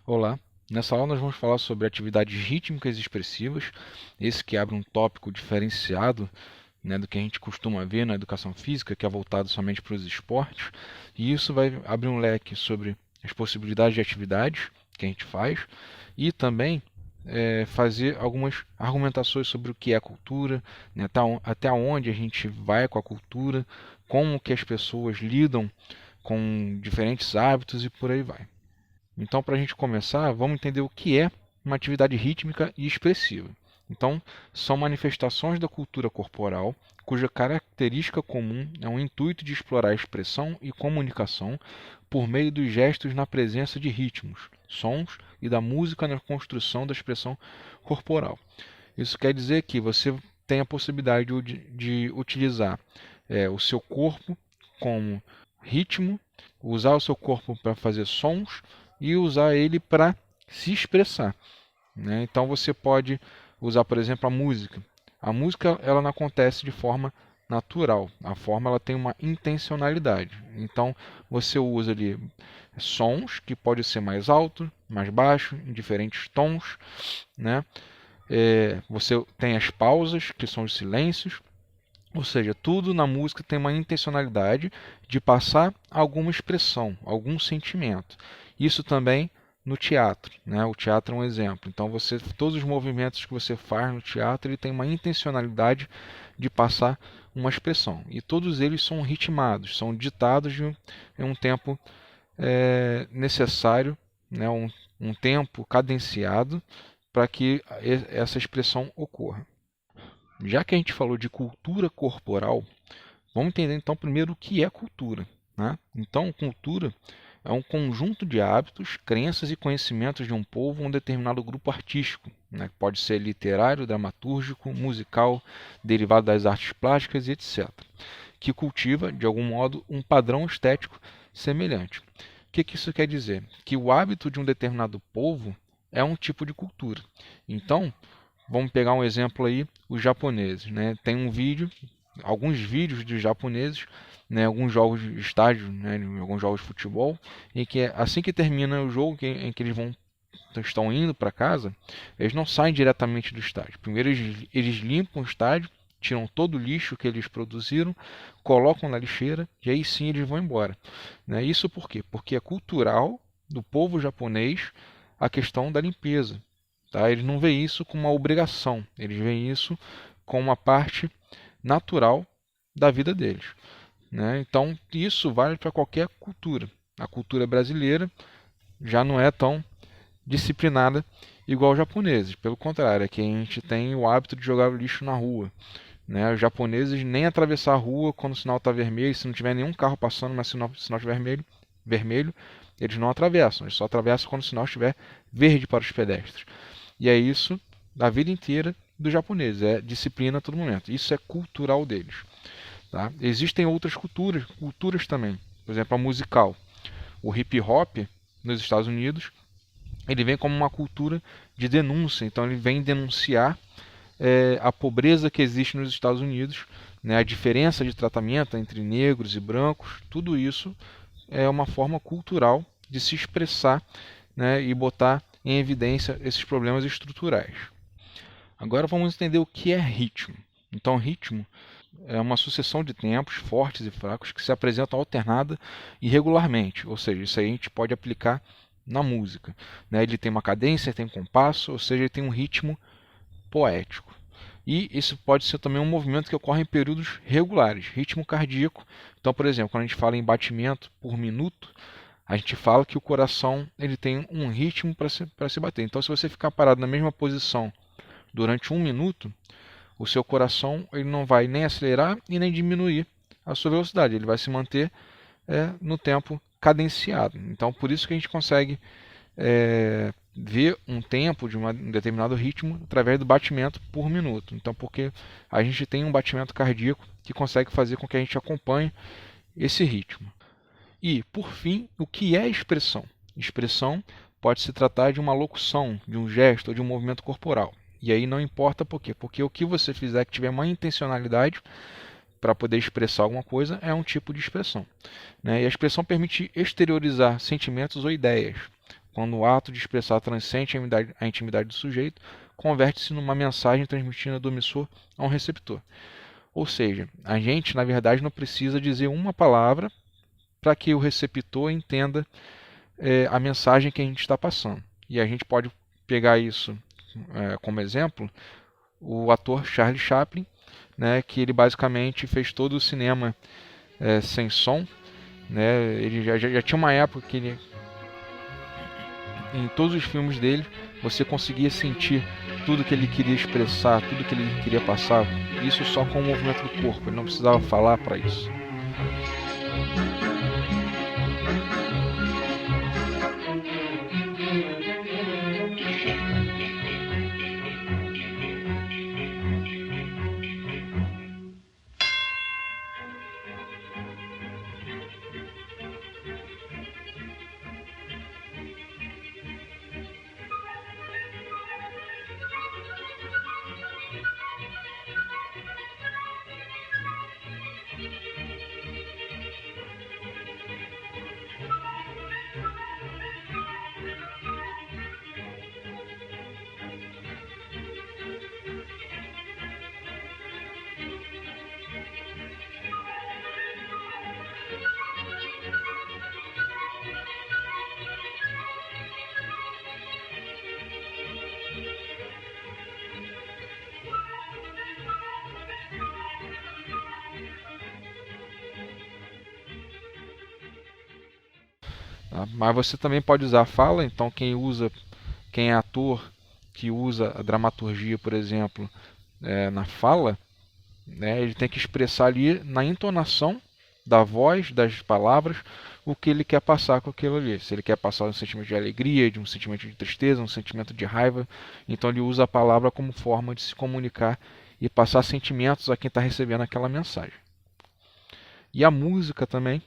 Olá, nessa aula nós vamos falar sobre atividades rítmicas e expressivas, esse que abre um tópico diferenciado, né, do que a gente costuma ver na educação física, que é voltado somente para os esportes, e isso vai abrir um leque sobre as possibilidades de atividades que a gente faz e também fazer algumas argumentações sobre o que é cultura, né, até onde a gente vai com a cultura, como que as pessoas lidam com diferentes hábitos e por aí vai. Então, para a gente começar, vamos entender o que é uma atividade rítmica e expressiva. Então, são manifestações da cultura corporal, cuja característica comum é o intuito de explorar a expressão e comunicação por meio dos gestos na presença de ritmos, sons e da música na construção da expressão corporal. Isso quer dizer que você tem a possibilidade de utilizar o seu corpo como ritmo, usar o seu corpo para fazer sons e usar ele para se expressar, né? Então você pode usar, por exemplo, a música. A música ela não acontece de forma natural. A forma ela tem uma intencionalidade. Então você usa ali sons que pode ser mais alto, mais baixo, em diferentes tons, né? Você tem as pausas, que são os silêncios, ou seja, tudo na música tem uma intencionalidade de passar alguma expressão, algum sentimento. Isso também no teatro, né? O teatro é um exemplo. Então, todos os movimentos que você faz no teatro, ele tem uma intencionalidade de passar uma expressão. E todos eles são ritmados, são ditados em um tempo necessário, né? Um tempo cadenciado para que essa expressão ocorra. Já que a gente falou de cultura corporal, vamos entender então primeiro o que é cultura, né? Então, cultura é um conjunto de hábitos, crenças e conhecimentos de um povo ou um determinado grupo artístico, né? Pode ser literário, dramatúrgico, musical, derivado das artes plásticas e etc., que cultiva, de algum modo, um padrão estético semelhante. O que isso quer dizer? Que o hábito de um determinado povo é um tipo de cultura. Então, vamos pegar um exemplo aí, os japoneses, né? Tem um vídeo, alguns vídeos de japoneses, né? Alguns jogos de estádio, né? Alguns jogos de futebol, em que assim que termina o jogo, em que estão indo para casa, eles não saem diretamente do estádio. Primeiro eles limpam o estádio, tiram todo o lixo que eles produziram, colocam na lixeira e aí sim eles vão embora, né? Isso por quê? Porque é cultural do povo japonês a questão da limpeza. Tá? Eles não veem isso como uma obrigação, eles veem isso como uma parte natural da vida deles, né? Então, isso vale para qualquer cultura. A cultura brasileira já não é tão disciplinada igual os japoneses. Pelo contrário, aqui a gente tem o hábito de jogar o lixo na rua, né? Os japoneses nem atravessar a rua quando o sinal está vermelho, se não tiver nenhum carro passando, mas se o sinal estiver vermelho, eles não atravessam, eles só atravessam quando o sinal estiver verde para os pedestres. E é isso da vida inteira dos japoneses, é disciplina a todo momento. Isso é cultural deles. Tá? Existem outras culturas também. Por exemplo, a musical. O hip hop nos Estados Unidos, ele vem como uma cultura de denúncia. Então ele vem denunciar a pobreza que existe nos Estados Unidos, né, a diferença de tratamento entre negros e brancos. Tudo isso é uma forma cultural de se expressar, né, e botar em evidência esses problemas estruturais. Agora vamos entender o que é ritmo. Então, ritmo é uma sucessão de tempos fortes e fracos que se apresentam alternada e regularmente, ou seja, isso aí a gente pode aplicar na música, né? Ele tem uma cadência, tem um compasso, ou seja, ele tem um ritmo poético. E isso pode ser também um movimento que ocorre em períodos regulares, ritmo cardíaco. Então, por exemplo, quando a gente fala em batimento por minuto, a gente fala que o coração ele tem um ritmo para se bater. Então, se você ficar parado na mesma posição durante um minuto, o seu coração ele não vai nem acelerar e nem diminuir a sua velocidade. Ele vai se manter no tempo cadenciado. Então, por isso que a gente consegue ver um tempo de um determinado ritmo através do batimento por minuto. Então, porque a gente tem um batimento cardíaco que consegue fazer com que a gente acompanhe esse ritmo. E, por fim, o que é expressão? Expressão pode se tratar de uma locução, de um gesto ou de um movimento corporal. E aí não importa por quê, porque o que você fizer que tiver uma intencionalidade para poder expressar alguma coisa é um tipo de expressão, né? E a expressão permite exteriorizar sentimentos ou ideias. quando o ato de expressar transcende a intimidade do sujeito, converte-se numa mensagem transmitida do emissor a um receptor. Ou seja, a gente, na verdade, não precisa dizer uma palavra para que o receptor entenda a mensagem que a gente está passando. E a gente pode pegar isso como exemplo, o ator Charlie Chaplin, né, que ele basicamente fez todo o cinema sem som. Né, ele já tinha uma época que ele, em todos os filmes dele, você conseguia sentir tudo que ele queria expressar, tudo que ele queria passar, isso só com o movimento do corpo, ele não precisava falar para isso. Mas você também pode usar a fala, então quem é ator que usa a dramaturgia, por exemplo, na fala, né, ele tem que expressar ali na entonação da voz, das palavras, o que ele quer passar com aquilo ali. Se ele quer passar um sentimento de alegria, de um sentimento de tristeza, um sentimento de raiva, então ele usa a palavra como forma de se comunicar e passar sentimentos a quem está recebendo aquela mensagem. E a música também,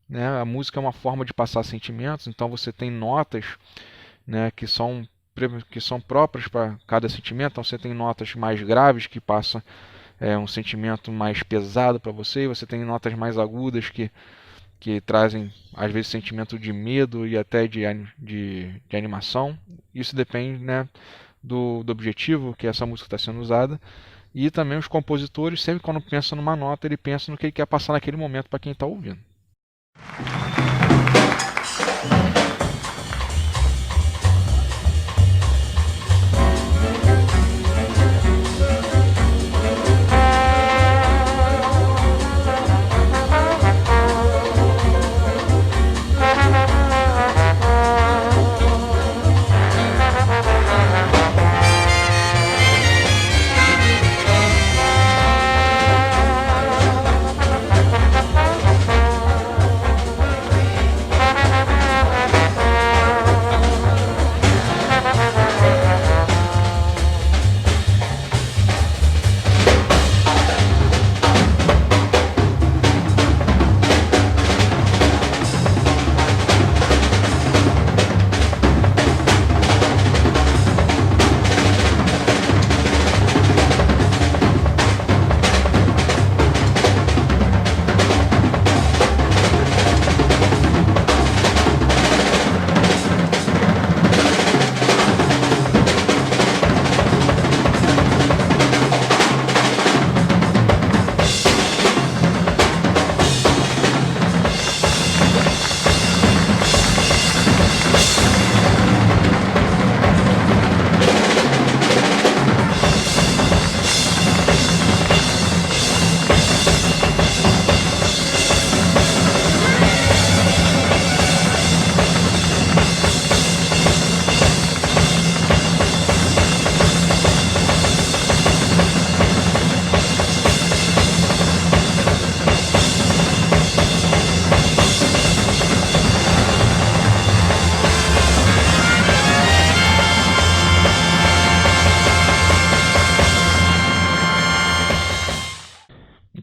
né? A música é uma forma de passar sentimentos, então você tem notas, né, que são próprias para cada sentimento. Então você tem notas mais graves que passam um sentimento mais pesado para você, e você tem notas mais agudas que trazem às vezes sentimento de medo e até de animação. Isso depende, né, do objetivo que essa música está sendo usada. E também os compositores, sempre quando pensam numa nota, ele pensa no que ele quer passar naquele momento para quem está ouvindo.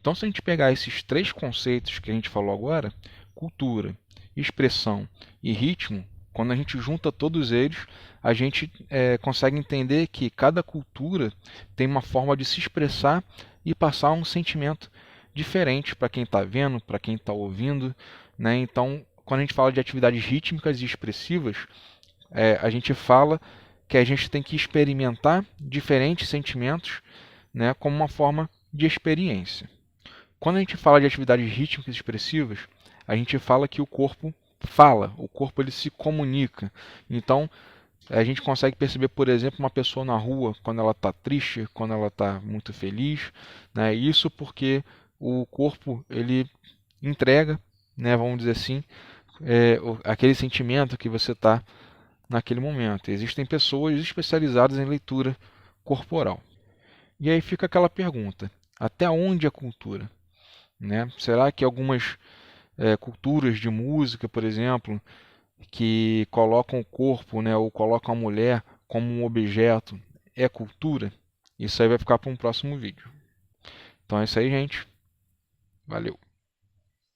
Então, se a gente pegar esses três conceitos que a gente falou agora, cultura, expressão e ritmo, quando a gente junta todos eles, a gente consegue entender que cada cultura tem uma forma de se expressar e passar um sentimento diferente para quem está vendo, para quem está ouvindo, né? Então, quando a gente fala de atividades rítmicas e expressivas, a gente fala que a gente tem que experimentar diferentes sentimentos, né, como uma forma de experiência. Quando a gente fala de atividades rítmicas expressivas, a gente fala que o corpo fala, o corpo ele se comunica. Então, a gente consegue perceber, por exemplo, uma pessoa na rua quando ela está triste, quando ela está muito feliz, né? Isso porque o corpo ele entrega, né, vamos dizer assim, aquele sentimento que você está naquele momento. Existem pessoas especializadas em leitura corporal. E aí fica aquela pergunta: até onde a cultura? Né? Será que algumas culturas de música, por exemplo, que colocam o corpo, né, ou colocam a mulher como um objeto, é cultura? Isso aí vai ficar para um próximo vídeo. Então é isso aí, gente. Valeu!